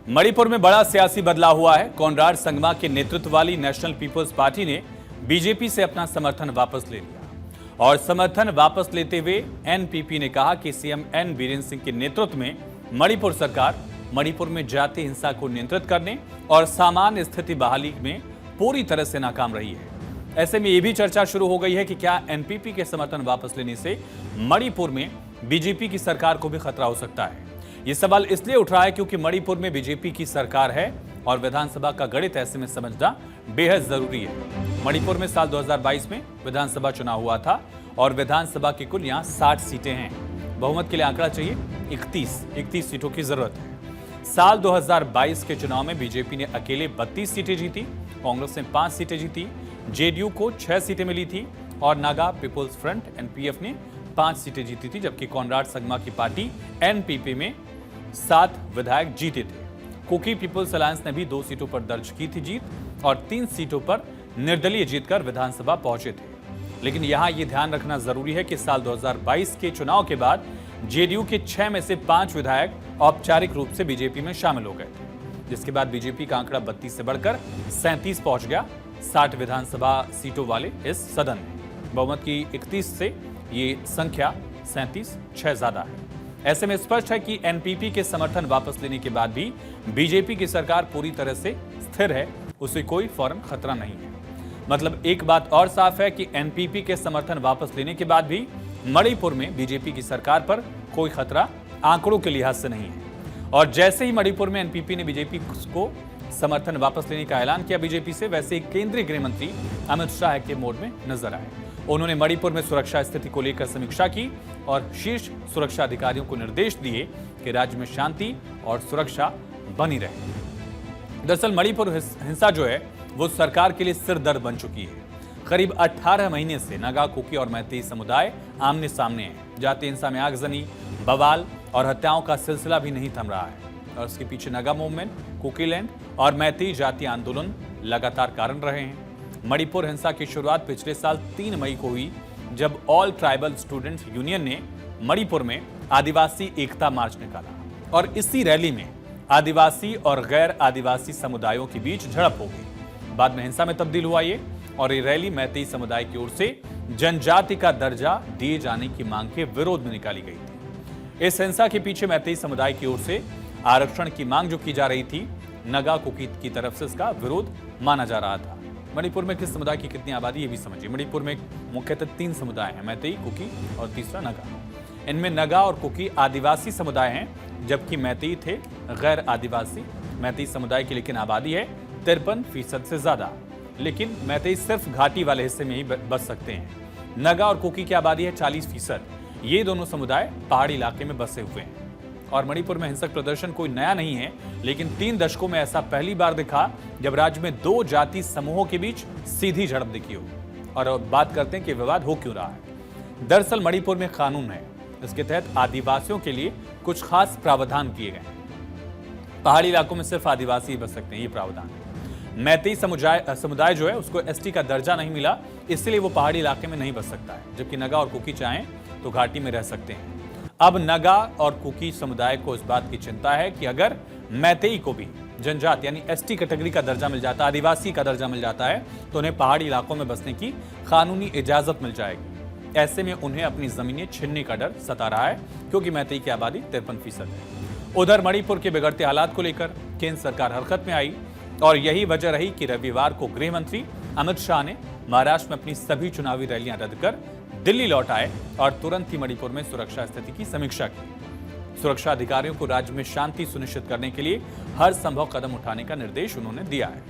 मणिपुर में बड़ा सियासी बदलाव हुआ है। कोनराड संगमा के नेतृत्व वाली नेशनल पीपल्स पार्टी ने बीजेपी से अपना समर्थन वापस ले लिया और समर्थन वापस लेते हुए एनपीपी ने कहा कि सीएम एन बीरेन सिंह के नेतृत्व में मणिपुर सरकार मणिपुर में जाति हिंसा को नियंत्रित करने और सामान्य स्थिति बहाली में पूरी तरह से नाकाम रही है। ऐसे में यह भी चर्चा शुरू हो गई है कि क्या एनपीपी के समर्थन वापस लेने से मणिपुर में बीजेपी की सरकार को भी खतरा हो सकता है। ये सवाल इसलिए उठ रहा है क्योंकि मणिपुर में बीजेपी की सरकार है और विधानसभा का गणित ऐसे में समझना बेहद जरूरी है। मणिपुर में साल 2022 में विधानसभा चुनाव हुआ था और विधानसभा की कुल यहां 60 सीटें हैं। बहुमत के लिए आंकड़ा चाहिए 31 सीटों की जरूरत है। साल 2022 के चुनाव में बीजेपी ने अकेले 32 सीटें जीती, कांग्रेस ने 5 सीटें जीती, जेडीयू को 6 सीटें मिली थी और नागा पीपुल्स फ्रंट एनपीएफ ने 5 सीटें जीती थी, जबकि कोनराड संगमा की पार्टी एनपीपी में 7 विधायक जीते थे। कुकी पीपुल्स अलायंस ने भी 2 सीटों पर दर्ज की थी जीत और 3 सीटों पर निर्दलीय जीतकर विधानसभा पहुंचे थे। लेकिन यहां यह ध्यान रखना जरूरी है कि साल 2022 के चुनाव के बाद जेडीयू के 6 में से 5 विधायक औपचारिक रूप से बीजेपी में शामिल हो गए थे, जिसके बाद बीजेपी का आंकड़ा 32 से बढ़कर 37 पहुंच गया 60 विधानसभा सीटों वाले इस सदन में। बहुमत की 31 से ये संख्या 37 6 ज्यादा है। ऐसे में स्पष्ट है कि एनपीपी के समर्थन वापस लेने के बाद भी बीजेपी की सरकार पूरी तरह से स्थिर है, उसे कोई फौरन खतरा नहीं है। मतलब एक बात और साफ है कि एनपीपी के समर्थन वापस लेने के बाद भी मणिपुर में बीजेपी की सरकार पर कोई खतरा आंकड़ों के लिहाज से नहीं है। और जैसे ही मणिपुर में एनपीपी ने बीजेपी को समर्थन वापस लेने का ऐलान किया बीजेपी से, वैसे ही केंद्रीय गृह मंत्री अमित शाह के मोड में नजर आए। उन्होंने मणिपुर में सुरक्षा स्थिति को लेकर समीक्षा की और शीर्ष सुरक्षा अधिकारियों को निर्देश दिए कि राज्य में शांति और सुरक्षा बनी रहे। दरअसल मणिपुर हिंसा जो है वो सरकार के लिए सिरदर्द बन चुकी है। करीब 18 महीने से नागा, कुकी और मैतेई समुदाय आमने सामने हैं। जाति हिंसा में आगजनी, बवाल और हत्याओं का सिलसिला भी नहीं थम रहा है और उसके पीछे नागा मूवमेंट, कुकीलैंड और मैतेई जाति आंदोलन लगातार कारण रहे हैं। मणिपुर हिंसा की शुरुआत पिछले साल 3 मई को हुई, जब ऑल ट्राइबल स्टूडेंट्स यूनियन ने मणिपुर में आदिवासी एकता मार्च निकाला और इसी रैली में आदिवासी और गैर आदिवासी समुदायों के बीच झड़प हो गई। बाद में हिंसा में तब्दील हुआ ये और ये रैली मैतेई समुदाय की ओर से जनजाति का दर्जा दिए जाने की मांग के विरोध में निकाली गई थी। इस हिंसा के पीछे मैतेई समुदाय की ओर से आरक्षण की मांग जो की जा रही थी, नागा, कुकी की तरफ से इसका विरोध माना जा रहा था। मणिपुर में किस समुदाय की कितनी आबादी ये भी समझिए। मणिपुर में मुख्यतः 3 समुदाय हैं, मैतेई, कुकी और तीसरा नागा। इनमें नागा और कुकी आदिवासी समुदाय हैं, जबकि मैतेई थे गैर आदिवासी। मैतेई समुदाय की लेकिन आबादी है 53% से ज्यादा, लेकिन मैतेई सिर्फ घाटी वाले हिस्से में ही बस सकते हैं। नागा और कुकी की आबादी है 40%। ये दोनों समुदाय पहाड़ी इलाके में बसे हुए हैं। और मणिपुर में हिंसक प्रदर्शन कोई नया नहीं है, लेकिन 3 दशकों में ऐसा पहली बार दिखा जब राज्य में 2 जाति समूहों के बीच सीधी झड़प दिखी हो। और अब बात करते हैं कि विवाद हो क्यों रहा है। दरअसल मणिपुर में कानून है, इसके तहत आदिवासियों के लिए कुछ खास प्रावधान किए गए हैं। पहाड़ी इलाकों में सिर्फ आदिवासी ही बस सकते हैं, ये प्रावधान है। मैतेई समुदाय जो है उसको एसटी का दर्जा नहीं मिला, इसलिए वो पहाड़ी इलाके में नहीं बस सकता है, जबकि नागा और कुकी चाहें तो घाटी में रह सकते हैं। अब नागा और कुकी समुदाय को इस बात की चिंता है कि अगर मैतेई को भी जनजाति यानी एसटी कैटेगरी का दर्जा मिल जाता है, आदिवासी का दर्जा मिल जाता है, तो उन्हें पहाड़ी इलाकों में बसने की कानूनी इजाजत मिल जाएगी। ऐसे में उन्हें अपनी जमीनें छीनने का डर सता रहा है, क्योंकि मैतेई की आबादी 53% है। उधर मणिपुर के बिगड़ते हालात को लेकर केंद्र सरकार हरकत में आई और यही वजह रही कि रविवार को गृह मंत्री अमित शाह ने महाराष्ट्र में अपनी सभी चुनावी रैलियां रद्द कर दिल्ली लौट आए और तुरंत ही मणिपुर में सुरक्षा स्थिति की समीक्षा की। सुरक्षा अधिकारियों को राज्य में शांति सुनिश्चित करने के लिए हर संभव कदम उठाने का निर्देश उन्होंने दिया है।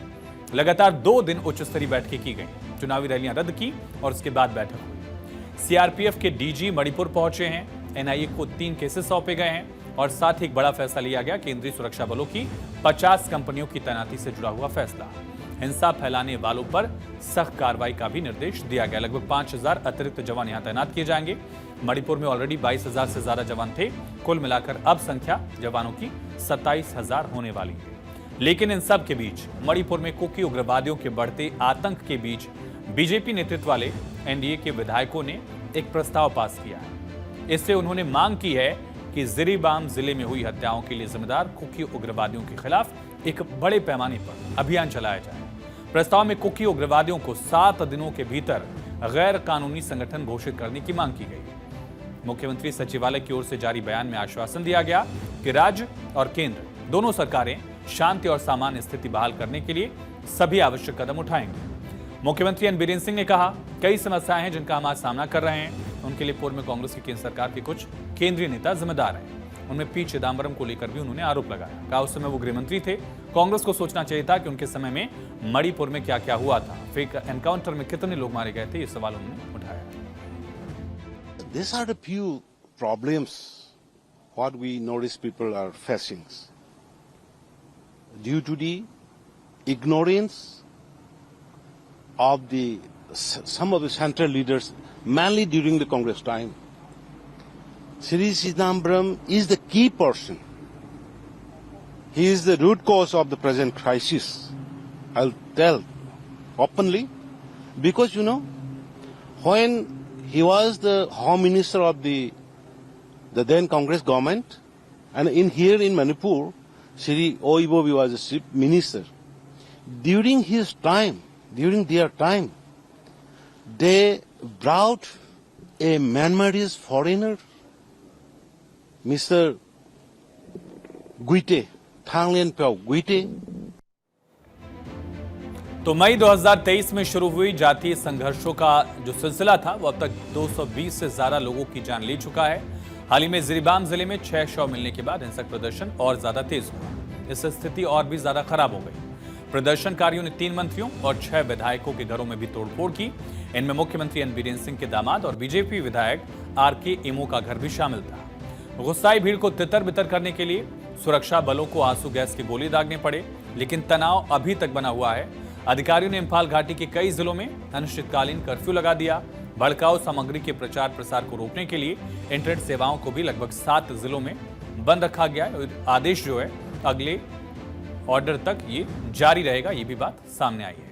लगातार 2 दिन उच्च स्तरीय बैठकें की गई, चुनावी रैलियां रद्द की और उसके बाद बैठक हुई। सीआरपीएफ के डीजी मणिपुर पहुंचे हैं, एनआईए को 3 केसेस सौंपे गए हैं और साथ ही एक बड़ा फैसला लिया गया, केंद्रीय सुरक्षा बलों की 50 कंपनियों की तैनाती से जुड़ा हुआ फैसला। हिंसा फैलाने वालों पर सख्त कार्रवाई का भी निर्देश दिया गया। लगभग 5000 अतिरिक्त जवान यहां तैनात किए जाएंगे। मणिपुर में ऑलरेडी 22000 से ज्यादा जवान थे। कुल मिलाकर अब संख्या जवानों की 27000 होने वाली है। लेकिन इन सब के बीच मणिपुर में कुकी उग्रवादियों के बढ़ते आतंक के बीच बीजेपी नेतृत्व वाले एनडीए के विधायकों ने एक प्रस्ताव पास किया है। इससे उन्होंने मांग की है कि जिरीबाम जिले में हुई हत्याओं के लिए जिम्मेदार कुकी उग्रवादियों के खिलाफ एक बड़े पैमाने पर अभियान चलाया जाए। प्रस्ताव में कुकी उग्रवादियों को 7 दिनों के भीतर गैर कानूनी संगठन घोषित करने की मांग की गई। मुख्यमंत्री सचिवालय की ओर से जारी बयान में आश्वासन दिया गया कि राज्य और केंद्र दोनों सरकारें शांति और सामान्य स्थिति बहाल करने के लिए सभी आवश्यक कदम उठाएंगे। मुख्यमंत्री एन बीरेन सिंह ने कहा, कई समस्याएं हैं जिनका हम आज सामना कर रहे हैं। उनके लिए पूर्व में कांग्रेस की केंद्र सरकार के कुछ केंद्रीय नेता जिम्मेदार हैं। उनमें पी चिदम्बरम को लेकर भी उन्होंने आरोप लगाया। कहा उस समय वो गृहमंत्री थे। कांग्रेस को सोचना चाहिए था कि उनके समय में मणिपुर में क्या क्या हुआ था, फेक एनकाउंटर में कितने लोग मारे गए थे। ये सवाल उन्होंने उठाया। These are the few problems what we notice people are facing due to the ignorance of some of the central leaders, mainly during the Congress time. Sri Chidambaram is the key person. He is the root cause of the present crisis. I'll tell openly, because when he was the Home Minister of the then Congress government, and here in Manipur, Shri Oibobi was the Chief Minister. During their time, they brought a Myanmarese foreigner, Mr. Guite, Thanglen Pyo Guite. तो मई 2023 में शुरू हुई जातीय संघर्षों का जो सिलसिला था वो अब तक 220 से ज्यादा लोगों की जान ले चुका है। हाल ही में जिरीबाम जिले में 6 शव मिलने के बाद हिंसक प्रदर्शन और ज्यादा तेज हुआ। इससे स्थिति और भी ज्यादा खराब हो गई। प्रदर्शनकारियों ने 3 मंत्रियों और 6 विधायकों के घरों में भी तोड़फोड़ की। इनमें मुख्यमंत्री एन बीरेन सिंह के दामाद और बीजेपी विधायक RK एमो का घर भी शामिल था। गुस्साई भीड़ को तितर बितर करने के लिए सुरक्षा बलों को आंसू गैस के गोले दागने पड़े, लेकिन तनाव अभी तक बना हुआ है। अधिकारियों ने इंफाल घाटी के कई जिलों में अनिश्चितकालीन कर्फ्यू लगा दिया। भड़काऊ सामग्री के प्रचार प्रसार को रोकने के लिए इंटरनेट सेवाओं को भी लगभग 7 जिलों में बंद रखा गया है। आदेश जो है अगले ऑर्डर तक ये जारी रहेगा, ये भी बात सामने आई है।